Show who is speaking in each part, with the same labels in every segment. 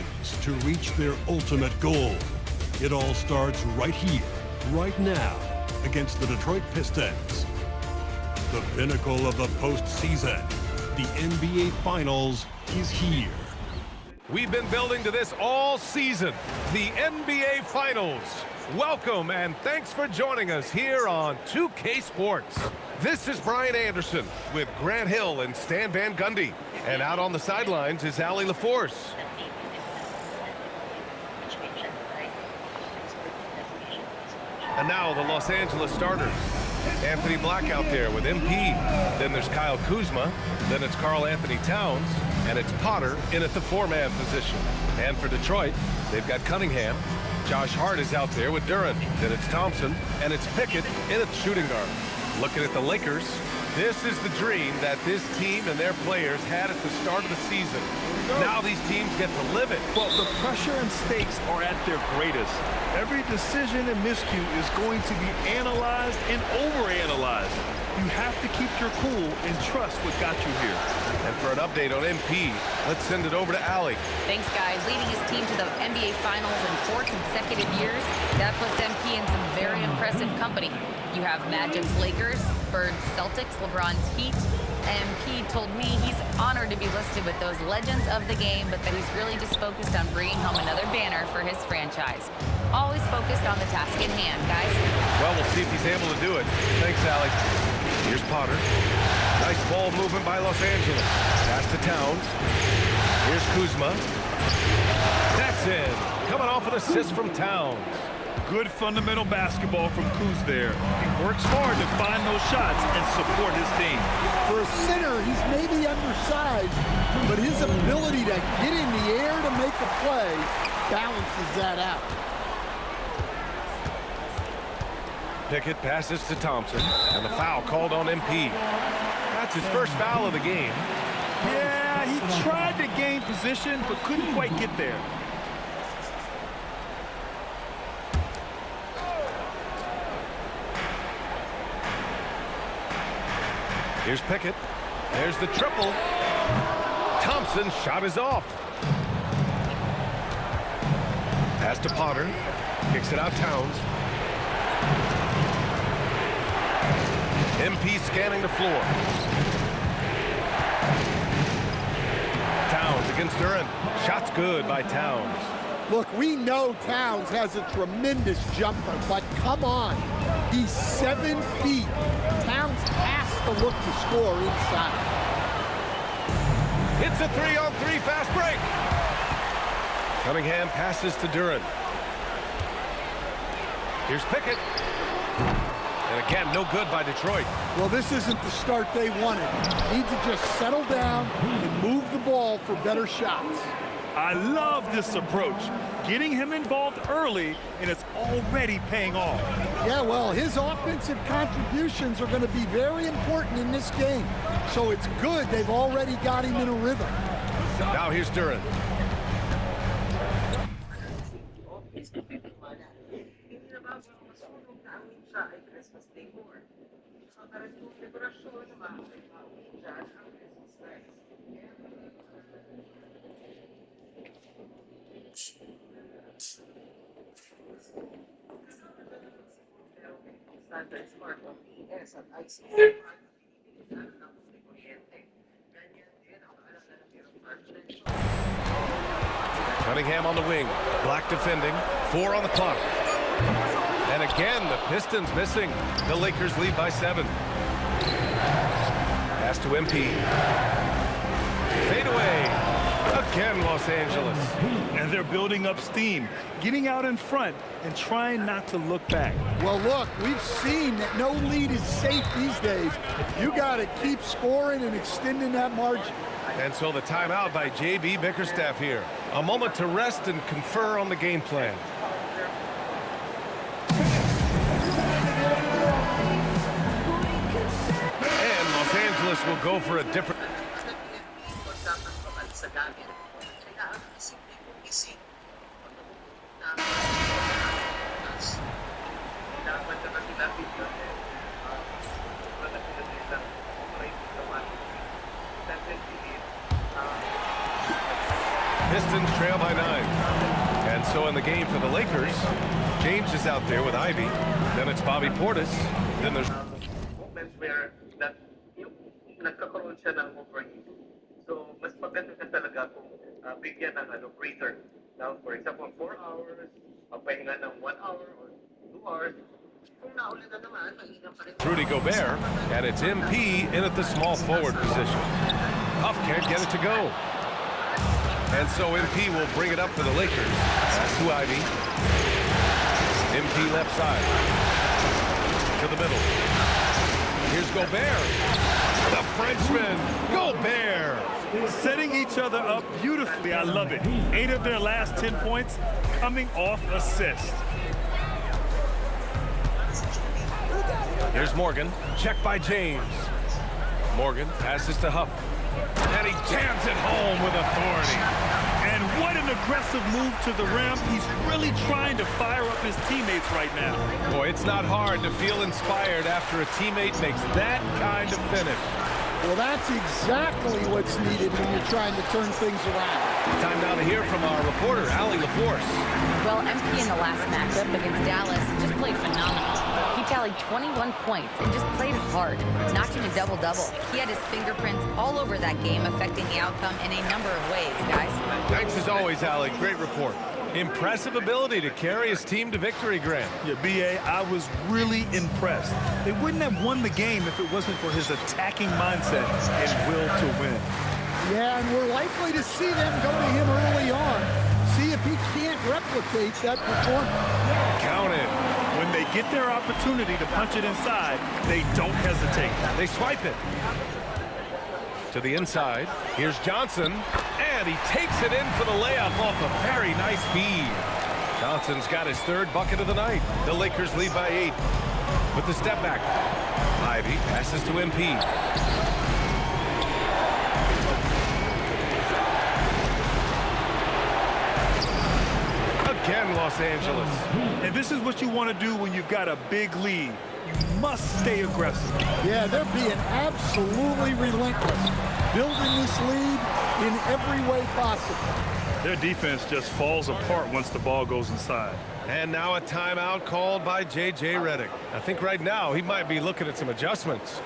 Speaker 1: wins to reach their ultimate goal. It all starts right here, right now, against the Detroit Pistons. The pinnacle of the postseason, the NBA Finals, is here.
Speaker 2: We've been building to this all season, the NBA Finals. Welcome and thanks for joining us here on 2K Sports. This is Brian Anderson with Grant Hill and Stan Van Gundy. And out on the sidelines is Allie LaForce. And now the Los Angeles starters. Anthony Black out there with MP. Then there's Kyle Kuzma. Then it's Karl Anthony Towns. And it's Potter in at the four-man position. And for Detroit, they've got Cunningham. Josh Hart is out there with Duren. Then it's Thompson. And it's Pickett in at shooting guard. Looking at the Lakers, this is the dream that this team and their players had at the start of the season. Now these teams get to live it.
Speaker 3: Well, the pressure and stakes are at their greatest. Every decision and miscue is going to be analyzed and overanalyzed. You have to keep your cool and trust what got you here.
Speaker 2: And for an update on MP, let's send it over to Allie.
Speaker 4: Thanks, guys. Leading his team to the NBA Finals in 4 consecutive years, that puts MP in some very impressive company. You have Magic's Lakers, Bird's Celtics, LeBron's Heat. MP told me he's honored to be listed with those legends of the game, but that he's really just focused on bringing home another banner for his franchise. Always focused on the task in hand, guys.
Speaker 2: Well, we'll see if he's able to do it. Thanks, Allie. Here's Potter. Nice ball movement by Los Angeles. Pass to Towns. Here's Kuzma. That's in. Coming off an assist from Towns.
Speaker 3: Good fundamental basketball from Kuz there. He works hard to find those shots and support his team.
Speaker 5: For a center, he's maybe undersized, but his ability to get in the air to make a play balances that out.
Speaker 2: Pickett passes to Thompson, and the foul called on MP. That's his first foul of the game.
Speaker 3: Yeah, he tried to gain position, but couldn't quite get there.
Speaker 2: Here's Pickett. There's the triple. Thompson's shot is off. Pass to Potter. Kicks it out Towns. MP scanning the floor. Towns against Duren. Shot's good by Towns.
Speaker 5: Look, we know Towns has a tremendous jumper, but come on. He's 7 feet. Towns has to look to score inside.
Speaker 2: It's a 3-on-3 fast break. Cunningham passes to Duren. Here's Pickett. And again, no good by Detroit.
Speaker 5: Well, this isn't the start they wanted. Need to just settle down and move the ball for better shots.
Speaker 3: I love this approach. Getting him involved early, and it's already paying off.
Speaker 5: Yeah, well, his offensive contributions are going to be very important in this game. So it's good they've already got him in a rhythm.
Speaker 2: Now here's Duren. Cunningham on the wing. Black defending. 4 on the clock. And again, the Pistons missing. The Lakers lead by 7. Pass to MP. Fade away. Again, Los Angeles.
Speaker 3: And they're building up steam, getting out in front and trying not to look back.
Speaker 5: Well, look, we've seen that no lead is safe these days. You got to keep scoring and extending that margin.
Speaker 2: And so the timeout by J.B. Bickerstaff here. A moment to rest and confer on the game plan. And Los Angeles will go for a different... Pistons trail by 9. So in the game for the Lakers, James is out there with Ivy. Then it's Bobby Portis. Then there's
Speaker 6: moments where that yung nagkakaroon siya ng overheat. So mas maganda ka talaga kung bigyan ng breather. Now, for example, 4 hours, pahinga ng 1 hour or 2 hours.
Speaker 2: Rudy Gobert, and it's MP in at the small forward position. Huff can't get it to go. And so MP will bring it up for the Lakers. Pass to Ivy. MP left side. To the middle. Here's Gobert. The Frenchman, Gobert.
Speaker 3: Setting each other up beautifully. I love it. 8 of their last 10 points coming off assists.
Speaker 2: Here's Morgan. Check by James. Morgan passes to Huff. And he jams it home with authority.
Speaker 3: And what an aggressive move to the rim. He's really trying to fire up his teammates right now.
Speaker 2: Boy, it's not hard to feel inspired after a teammate makes that kind of finish.
Speaker 5: Well, that's exactly what's needed when you're trying to turn things around.
Speaker 2: Time now to hear from our reporter, Allie LaForce.
Speaker 4: Well, MP in the last matchup against Dallas just played phenomenal. He tallied 21 points and just played hard, notching a double-double. He had his fingerprints all over that game, affecting the outcome in a number of ways, guys.
Speaker 2: Thanks as always, Allie. Great report. Impressive ability to carry his team to victory, Grant.
Speaker 3: Yeah, B.A., I was really impressed. They wouldn't have won the game if it wasn't for his attacking mindset and will to win.
Speaker 5: Yeah, and we're likely to see them go to him early on. See if he can't replicate that performance.
Speaker 2: Count it.
Speaker 3: When they get their opportunity to punch it inside, they don't hesitate.
Speaker 2: They swipe it. To the inside. Here's Johnson. And he takes it in for the layup off a very nice feed. Johnson's got his 3rd bucket of the night. The Lakers lead by 8. With the step back. Ivy passes to MP. Again, Los Angeles.
Speaker 3: And this is what you want to do when you've got a big lead. You must stay aggressive.
Speaker 5: Yeah, they're being absolutely relentless, building this lead in every way possible.
Speaker 3: Their defense just falls apart once the ball goes inside.
Speaker 2: And now a timeout called by J.J. Redick. I think right now he might be looking at some adjustments.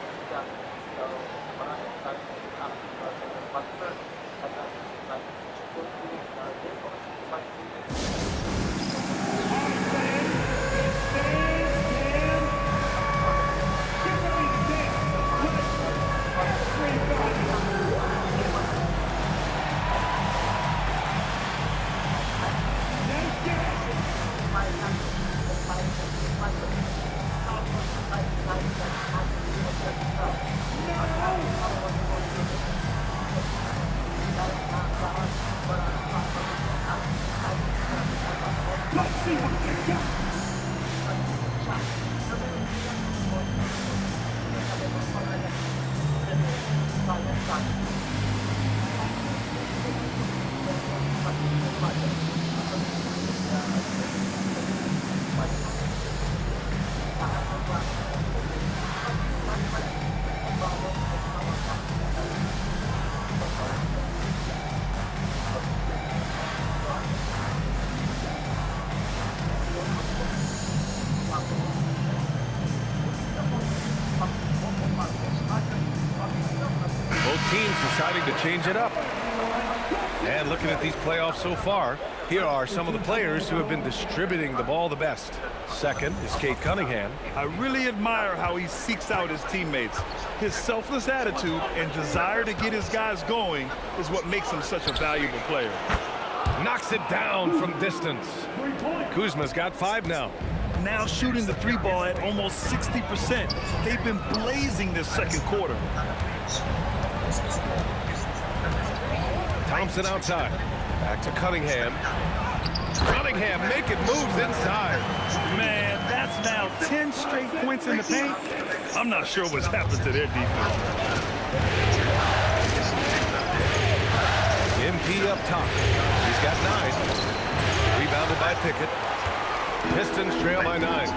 Speaker 2: Teams deciding to change it up. And looking at these playoffs so far, here are some of the players who have been distributing the ball the best. Second is Cade Cunningham.
Speaker 3: I really admire how he seeks out his teammates. His selfless attitude and desire to get his guys going is what makes him such a valuable player.
Speaker 2: Knocks it down from distance. Kuzma's got 5 now.
Speaker 3: Now shooting the 3 ball at almost 60%. They've been blazing this second quarter.
Speaker 2: Thompson outside. Back to Cunningham. Cunningham making moves inside.
Speaker 3: Man, that's now 10 straight points in the paint. I'm not sure what's happened to their defense.
Speaker 2: MP up top. He's got 9. Rebounded by Pickett. Pistons trail by 9.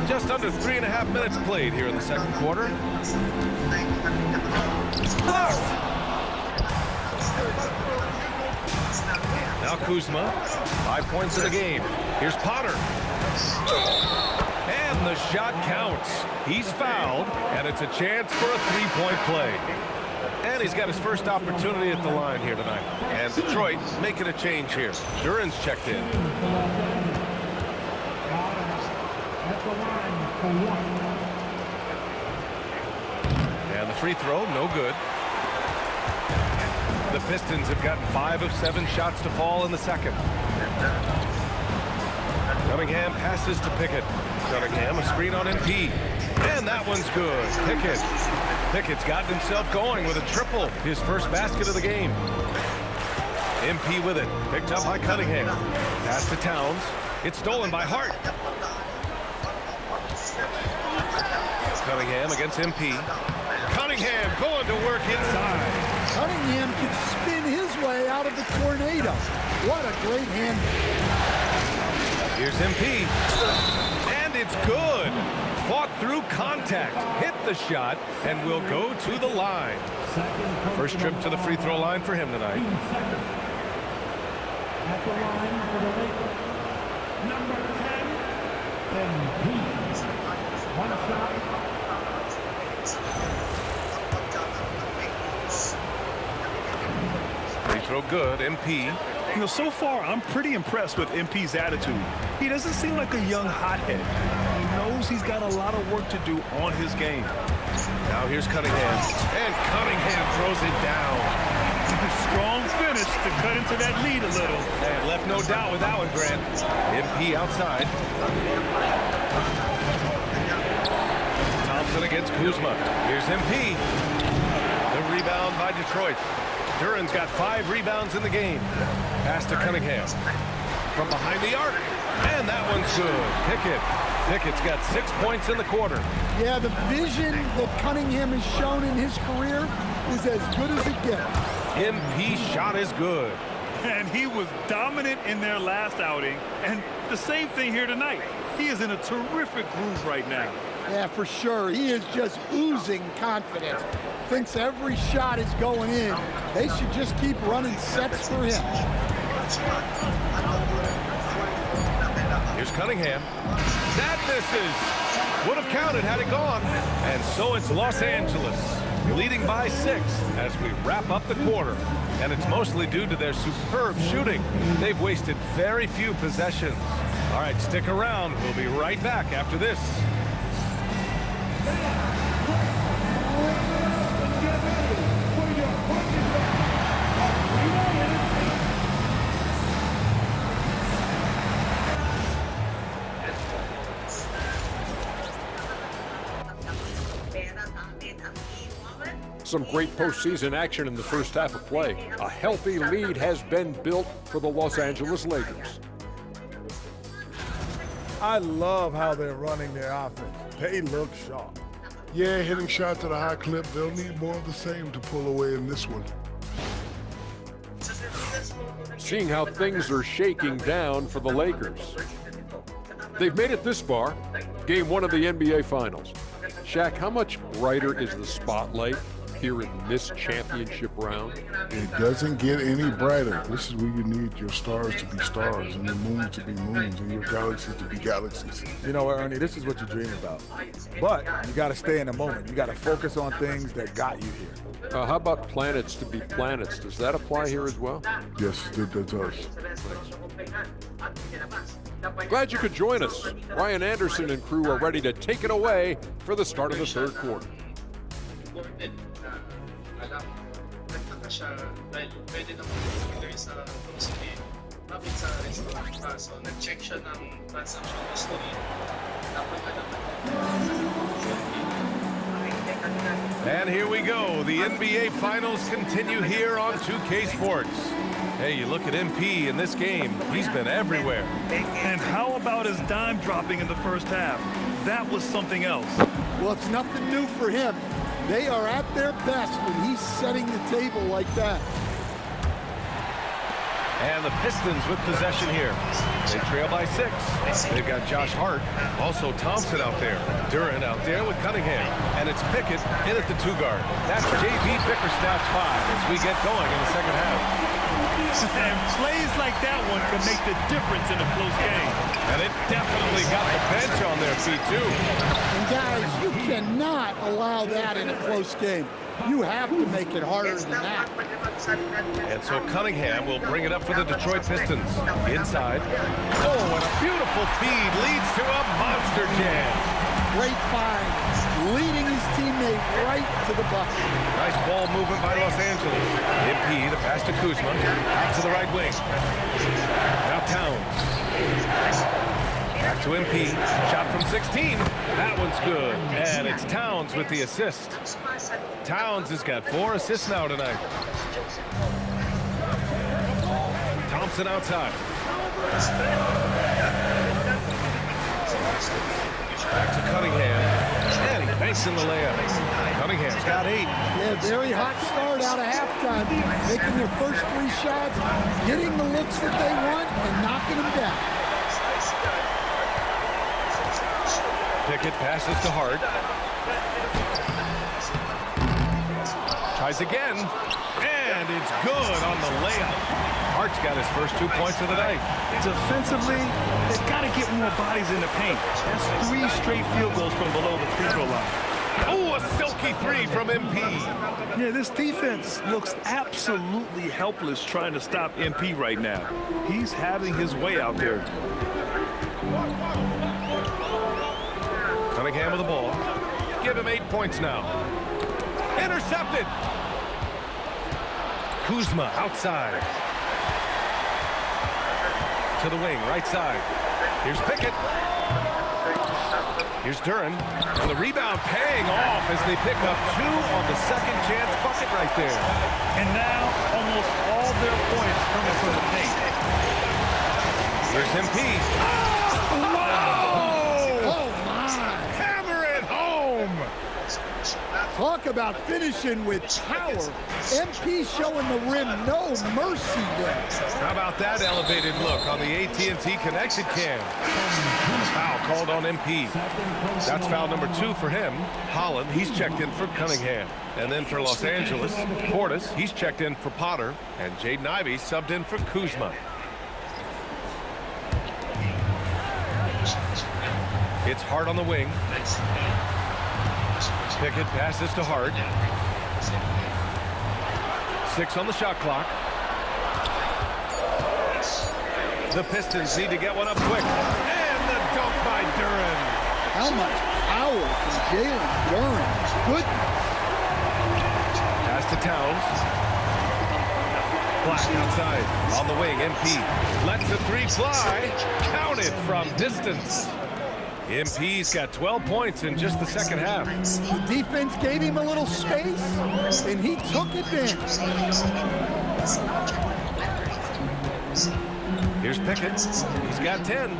Speaker 2: Just under 3.5 minutes played here in the second quarter. Blocked! Now Kuzma, 5 points in the game. Here's Potter. And the shot counts. He's fouled, and it's a chance for a three-point play. And he's got his first opportunity at the line here tonight. And Detroit making a change here. Duran's checked in. And the free throw, no good. The Pistons have gotten 5 of 7 shots to fall in the second. Cunningham passes to Pickett. Cunningham, a screen on MP. And that one's good. Pickett's gotten himself going with a triple. His first basket of the game. MP with it. Picked up by Cunningham. Pass to Towns. It's stolen by Hart. Cunningham against MP. Cunningham going to work inside.
Speaker 5: Cunningham can spin his way out of the tornado. What a great hand.
Speaker 2: Here's MP. And it's good. Fought through contact. Hit the shot and will go to the line. First trip to the free throw line for him tonight.
Speaker 7: At the line for the Lakers, number 10, MP. One shot.
Speaker 2: Free throw good, MP.
Speaker 3: You know, so far, I'm pretty impressed with MP's attitude. He doesn't seem like a young hothead. He knows he's got a lot of work to do on his game.
Speaker 2: Now here's Cunningham. And Cunningham throws it down.
Speaker 3: Strong finish to cut into that lead a little.
Speaker 2: And left no doubt with that one, Grant. MP outside. Thompson against Kuzma. Here's MP. The rebound by Detroit. Duran's got 5 rebounds in the game. Pass to Cunningham. From behind the arc. And that one's good. Pickett's got 6 points in the quarter.
Speaker 5: Yeah, the vision that Cunningham has shown in his career is as good as it gets.
Speaker 2: MP shot is good.
Speaker 3: And he was dominant in their last outing. And the same thing here tonight. He is in a terrific groove right now.
Speaker 5: Yeah, for sure. He is just oozing confidence. Thinks every shot is going in. They should just keep running sets for him.
Speaker 2: Here's Cunningham. That misses. Would have counted had it gone. And so it's Los Angeles leading by 6 as we wrap up the quarter. And it's mostly due to their superb shooting. They've wasted very few possessions. All right, stick around. We'll be right back after this.
Speaker 8: Some great postseason action in the first half of play. A healthy lead has been built for the Los Angeles Lakers.
Speaker 9: I love how they're running their offense. They look sharp.
Speaker 10: Yeah, hitting shots at a high clip. They'll need more of the same to pull away in this one.
Speaker 8: Seeing how things are shaking down for the Lakers. They've made it this far, game 1 of the NBA Finals. Shaq, how much brighter is the spotlight here in this championship round?
Speaker 10: It doesn't get any brighter. This is where you need your stars to be stars and your moons to be moons and your galaxies to be galaxies.
Speaker 9: You know what, Ernie, this is what you dream about. But you got to stay in the moment. You got to focus on things that got you here.
Speaker 8: How about planets to be planets? Does that apply here as well?
Speaker 10: Yes, it does.
Speaker 8: Glad you could join us. Ryan Anderson and crew are ready to take it away for the start of the third quarter.
Speaker 2: And here we go. The NBA Finals continue here on 2K Sports. Hey, you look at MP in this game. He's been everywhere.
Speaker 3: And how about his dime dropping in the first half? That was something else.
Speaker 5: Well, it's nothing new for him. They are at their best when he's setting the table like that.
Speaker 2: And the Pistons with possession here. They trail by 6. They've got Josh Hart, also Thompson out there. Duran out there with Cunningham. And it's Pickett in at the 2 guard. That's J.B. Bickerstaff's 5 as we get going in the second half.
Speaker 3: And plays like that one can make the difference in a close game.
Speaker 2: And it definitely got the bench on their feet, too.
Speaker 5: And guys, you cannot allow that in a close game. You have to make it harder than that.
Speaker 2: And so Cunningham will bring it up for the Detroit Pistons. Inside. Oh, and a beautiful feed leads to a monster jam.
Speaker 5: Great find, leading his teammate right to the bucket.
Speaker 2: Nice ball movement by Los Angeles. MP, the pass to Kuzma, out to the right wing. Now Towns. Back to MP, shot from 16. That one's good, and it's Towns with the assist. Towns has got 4 assists now tonight. Thompson outside. Back to Cunningham, and he banks in the layup. Cunningham's got 8.
Speaker 5: Yeah, very hot start out of halftime. Making their first 3 shots, getting the looks that they want, and knocking them down.
Speaker 2: Pickett passes to Hart. Tries again, and it's good on the layup. Hart's got his first 2 points of the night.
Speaker 3: Defensively, they've got to get more bodies in the paint. That's 3 straight field goals from below the free throw line.
Speaker 2: Oh, a silky 3 from MP.
Speaker 3: Yeah, this defense looks absolutely helpless trying to stop MP right now. He's having his way out there.
Speaker 2: Cunningham with the ball. Give him 8 points now. Intercepted. Kuzma outside. To the wing, right side. Here's Pickett. Here's Duren. And the rebound paying off as they pick up 2 on the second chance bucket right there.
Speaker 3: And now almost all their points coming from the paint.
Speaker 2: Here's MP.
Speaker 5: Oh, wow! Oh, my!
Speaker 2: Hammer it home!
Speaker 5: Talk about finishing with power. MP showing the rim no mercy there.
Speaker 2: How about that elevated look on the AT&T connected cam? Foul called on MP. That's foul number 2 for him. Holland, he's checked in for Cunningham. And then for Los Angeles, Portis, he's checked in for Potter. And Jaden Ivey subbed in for Kuzma. It's Hart on the wing. Pickett passes to Hart. 6 on the shot clock. The Pistons need to get one up quick. And the dunk by Duren.
Speaker 5: How much power from Jalen Duren. Good.
Speaker 2: Pass to Towns. Black outside. On the wing, MP. Lets the 3 fly. Counted from distance. MP's got 12 points in just the second half.
Speaker 5: The defense gave him a little space, and he took advantage.
Speaker 2: Here's Pickett. He's got 10.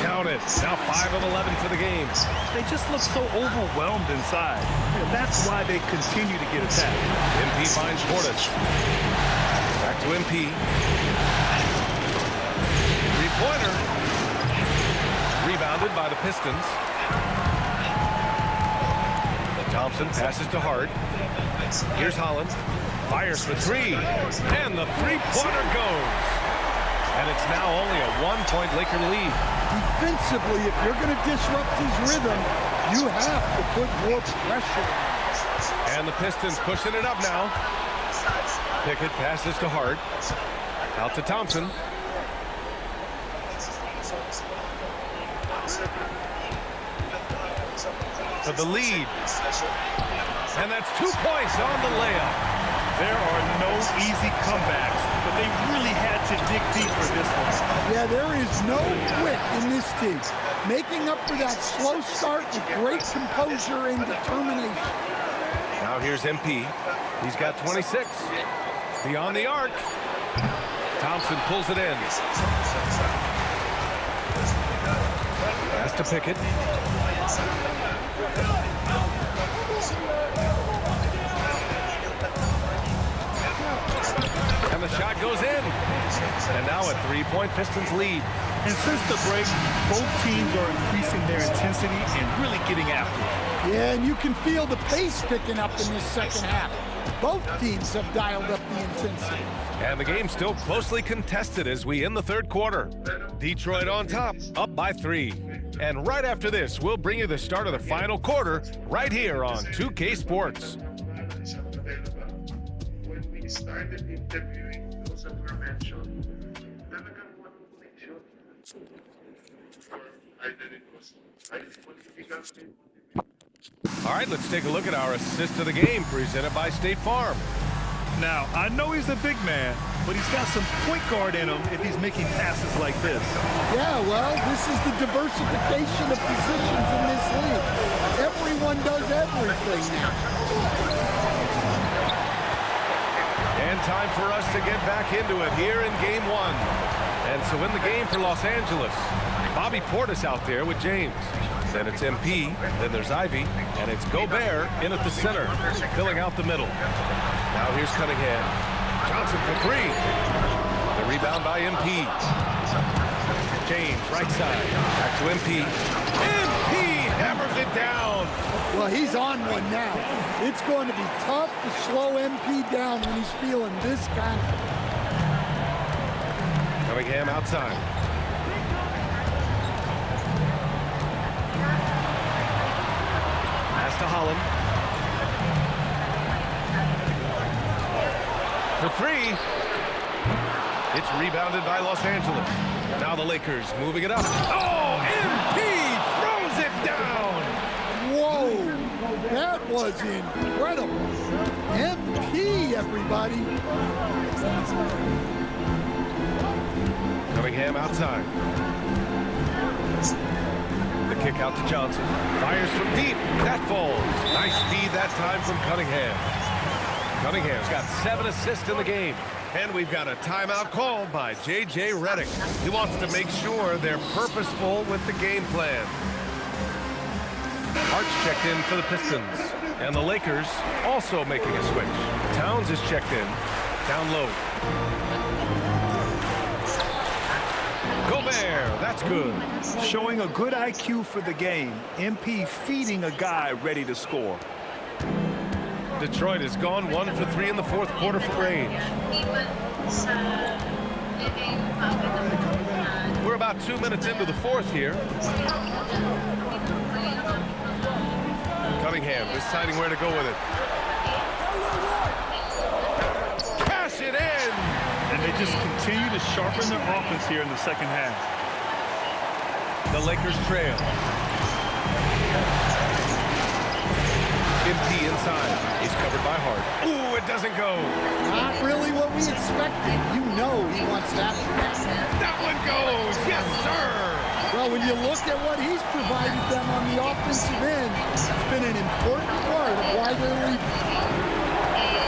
Speaker 2: Count it. Now 5 of 11 for the game.
Speaker 3: They just look so overwhelmed inside. That's why they continue to get attacked.
Speaker 2: MP finds Portis. Back to MP. 3-pointer. Rebounded by the Pistons. Thompson passes to Hart. Here's Holland. Fires for 3. And the 3-pointer goes. And it's now only a 1-point Laker lead.
Speaker 5: Defensively, if you're going to disrupt his rhythm, you have to put more pressure on.
Speaker 2: And the Pistons pushing it up now. Pickett passes to Hart. Out to Thompson. For the lead. And that's 2 points on the layup.
Speaker 3: There are no easy comebacks, but they really had to dig deep for this one.
Speaker 5: Yeah, there is no quit in this team. Making up for that slow start with great composure and determination.
Speaker 2: Now here's MP. He's got 26. Beyond the arc. Thompson pulls it in. Pass to Pickett. And the shot goes in. And now a 3-point Pistons lead.
Speaker 3: And since the break, both teams are increasing their intensity and really getting after it.
Speaker 5: Yeah, and you can feel the pace picking up in this second half. Both teams have dialed up the intensity.
Speaker 2: And the game's still closely contested as we end the third quarter. Detroit on top, up by 3. And right after this, we'll bring you the start of the final quarter right here on 2K Sports.
Speaker 6: When we started interviewing those that were mentioned, talagang walang connection. Or either it was political.
Speaker 2: All right, let's take a look at our assist of the game presented by State Farm.
Speaker 3: Now, I know he's a big man, but he's got some point guard in him if he's making passes like this.
Speaker 5: Yeah, well, this is the diversification of positions in this league. Everyone does everything now.
Speaker 2: And time for us to get back into it here in game 1. And so in the game for Los Angeles, Bobby Portis out there with James. Then it's MP, then there's Ivy, and it's Gobert in at the center, filling out the middle. Now here's Cunningham. Johnson for 3. The rebound by MP. James, right side. Back to MP. MP hammers it down.
Speaker 5: Well, he's on one now. It's going to be tough to slow MP down when he's feeling this confident.
Speaker 2: Cunningham outside. Pass to Holland. For 3. It's rebounded by Los Angeles. Now the Lakers moving it up. Oh, MP throws it down.
Speaker 5: Whoa, that was incredible. MP, everybody.
Speaker 2: Cunningham outside. The kick out to Johnson. Fires from deep. That falls. Nice feed that time from Cunningham. Cunningham's got 7 assists in the game. And we've got a timeout called by J.J. Redick. He wants to make sure they're purposeful with the game plan. Hart's checked in for the Pistons. And the Lakers also making a switch. Towns is checked in. Down low. Gobert, that's good.
Speaker 3: Showing a good IQ for the game. MP feeding a guy ready to score.
Speaker 2: Detroit has gone 1 for 3 in the fourth quarter from range. We're about 2 minutes into the fourth here. Cunningham deciding where to go with it. Cash it in!
Speaker 3: And they just continue to sharpen their offense here in the second half.
Speaker 2: The Lakers trail. MP inside. He's covered by Hart. Ooh, it doesn't go.
Speaker 5: Not really what we expected. You know he wants that.
Speaker 2: That one goes. Yes, sir.
Speaker 5: Well, when you look at what he's provided them on the offensive end, it's been an important part of why they're leading.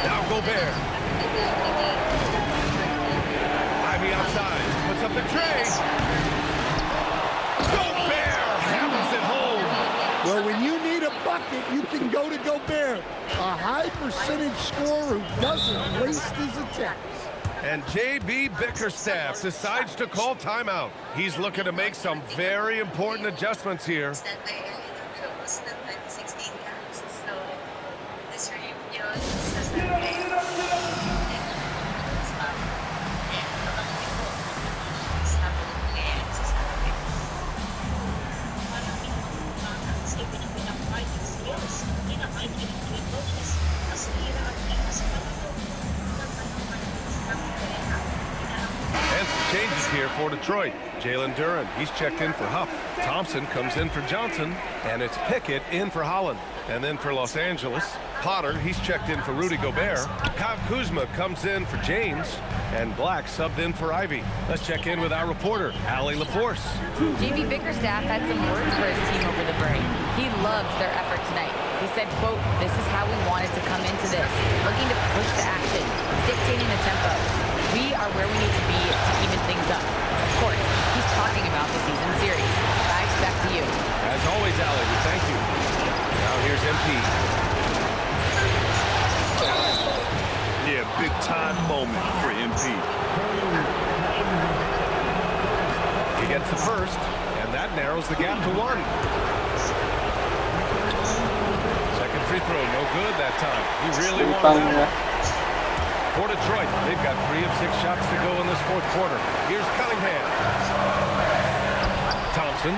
Speaker 2: Now Gobert. Ivy outside. Puts up the tray. Gobert hammers it home.
Speaker 5: Well, when you need a bucket, you can go to Gobert, a high percentage scorer who doesn't waste his attempts.
Speaker 2: And J.B. Bickerstaff decides to call timeout. He's looking to make some very important adjustments here. And some changes here for Detroit. Jalen Duren, he's checked in for Huff. Thompson comes in for Johnson, and it's Pickett in for Holland. And then for Los Angeles, Potter, he's checked in for Rudy Gobert. Kyle Kuzma comes in for James, and Black subbed in for Ivy. Let's check in with our reporter, Allie LaForce.
Speaker 4: J.B. Bickerstaff had some words for his team over the break. He loves their effort tonight. He said, quote, "This is how we wanted to come into this, looking to push the action, dictating the tempo. We are where we need to be to even things up." Of course, he's talking about the season series. Guys, back to you.
Speaker 2: As always, Allie, we thank you. Now here's MP.
Speaker 3: Yeah, big time moment for MP.
Speaker 2: He gets the first, and that narrows the gap to 1. Second free throw, no good that time. He really wanted that one. For Detroit, they've got 3 of 6 shots to go in this fourth quarter. Here's Cunningham. Thompson.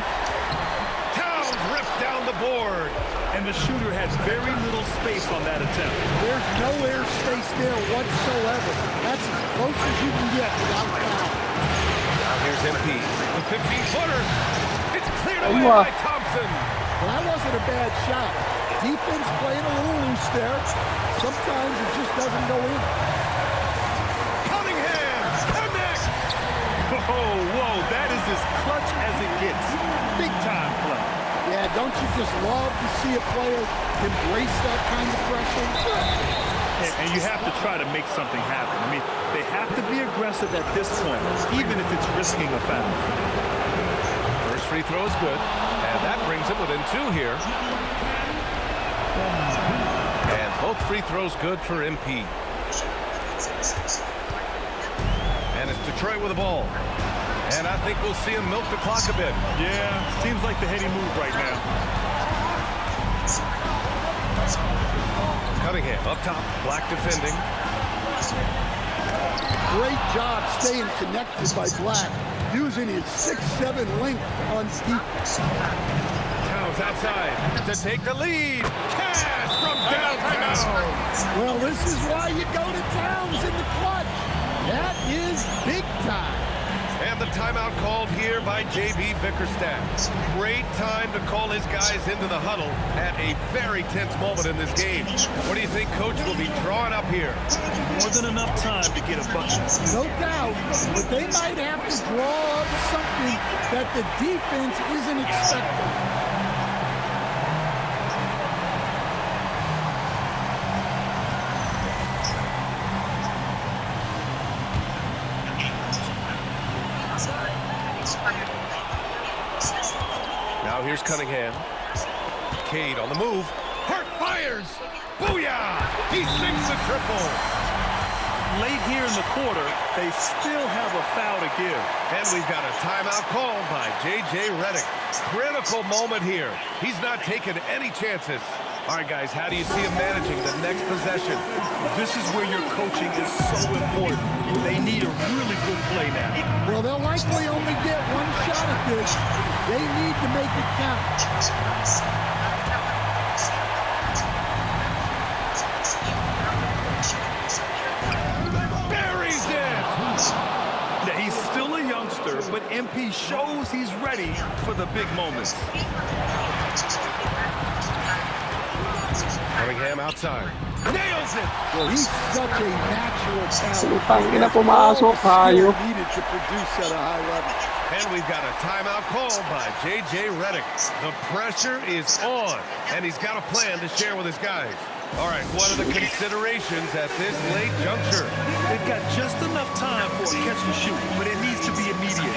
Speaker 2: Towns ripped down the board.
Speaker 3: And the shooter had very little space on that attempt.
Speaker 5: There's no air space there whatsoever. That's as close as you can get without foul.
Speaker 2: Now here's MP. The 15-footer. It's cleared away by Thompson.
Speaker 5: Well, that wasn't a bad shot. Defense playing a little loose there. Sometimes it just doesn't go in.
Speaker 2: Cunningham connects.
Speaker 3: Whoa, that is as clutch as it gets. Big time play.
Speaker 5: Yeah, don't you just love to see a player embrace that kind of pressure?
Speaker 3: And you have to try to make something happen. I mean, they have to be aggressive at this point, even if it's risking a foul.
Speaker 2: First free throw is good, and that brings him within 2 here. And both free throws good for MP. And it's Detroit with the ball. And I think we'll see him milk the clock a bit.
Speaker 3: Yeah, seems like the heady move right now.
Speaker 2: Cunningham up top, Black defending.
Speaker 5: Great job staying connected by Black, using his 6'7" length on defense.
Speaker 2: Towns outside to take the lead. Cash from downtown.
Speaker 5: Well, this is why you go to Towns in the clutch. That is big time.
Speaker 2: And the timeout called here by J.B. Bickerstaff. Great time to call his guys into the huddle at a very tense moment in this game. What do you think Coach will be drawing up here?
Speaker 3: More than enough time to get a bucket.
Speaker 5: No doubt, but they might have to draw up something that the defense isn't expecting.
Speaker 2: Now here's Cunningham. Cade on the move. Hart fires. Booyah! He sinks the triple.
Speaker 3: Late here in the quarter, they still have a foul to give.
Speaker 2: And we've got a timeout called by J.J. Redick. Critical moment here. He's not taking any chances. All right, guys, how do you see him managing the next possession?
Speaker 3: This is where your coaching is so important. They need a really good play now.
Speaker 5: Well, they'll likely only get one shot at this. They need to make it count.
Speaker 2: Buries it!
Speaker 3: Yeah, he's still a youngster, but MP shows he's ready for the big moments.
Speaker 2: Cunningham outside. Nails it!
Speaker 5: Well, he's such a natural talent. Needed to produce at a high level.
Speaker 2: And we've got a timeout called by J.J. Redick. The pressure is on, and he's got a plan to share with his guys. All right, what are the considerations at this late juncture?
Speaker 3: They've got just enough time for a catch and shoot, but it needs to be immediate.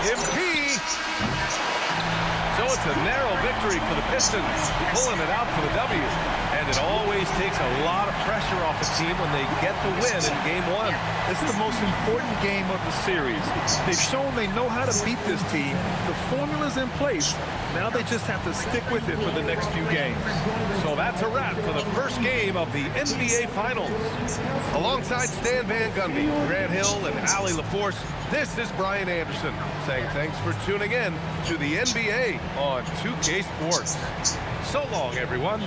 Speaker 2: MP. So it's a narrow victory for the Pistons, pulling it out for the W. And it always takes a lot of pressure off a team when they get the win in Game 1.
Speaker 3: It's the most important game of the series. They've shown they know how to beat this team. The formula's in place. Now they just have to stick with it for the next few games.
Speaker 2: So that's a wrap for the first game of the NBA Finals. Alongside Stan Van Gundy, Grant Hill, and Allie LaForce, this is Brian Anderson saying thanks for tuning in to the NBA on 2K Sports. So long, everyone.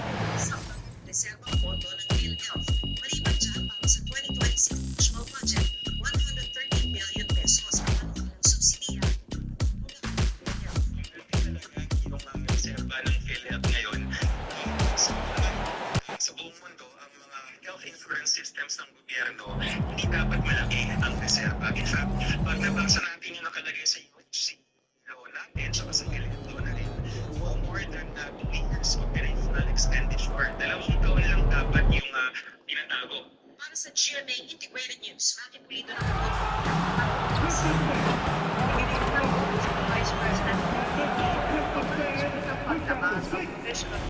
Speaker 11: Systems ng gobyerno, hindi dapat malaki ang reserba. In fact, pag nabasa natin yung nakalagay sa UHC law natin, saka sa Philippine law na rin, more than 2 years operational expenditure, 2 taon lang dapat yung tinatago. para sa GMA Integrated News, Matthew Pulido ng Vice President ng pagtabaas ng professional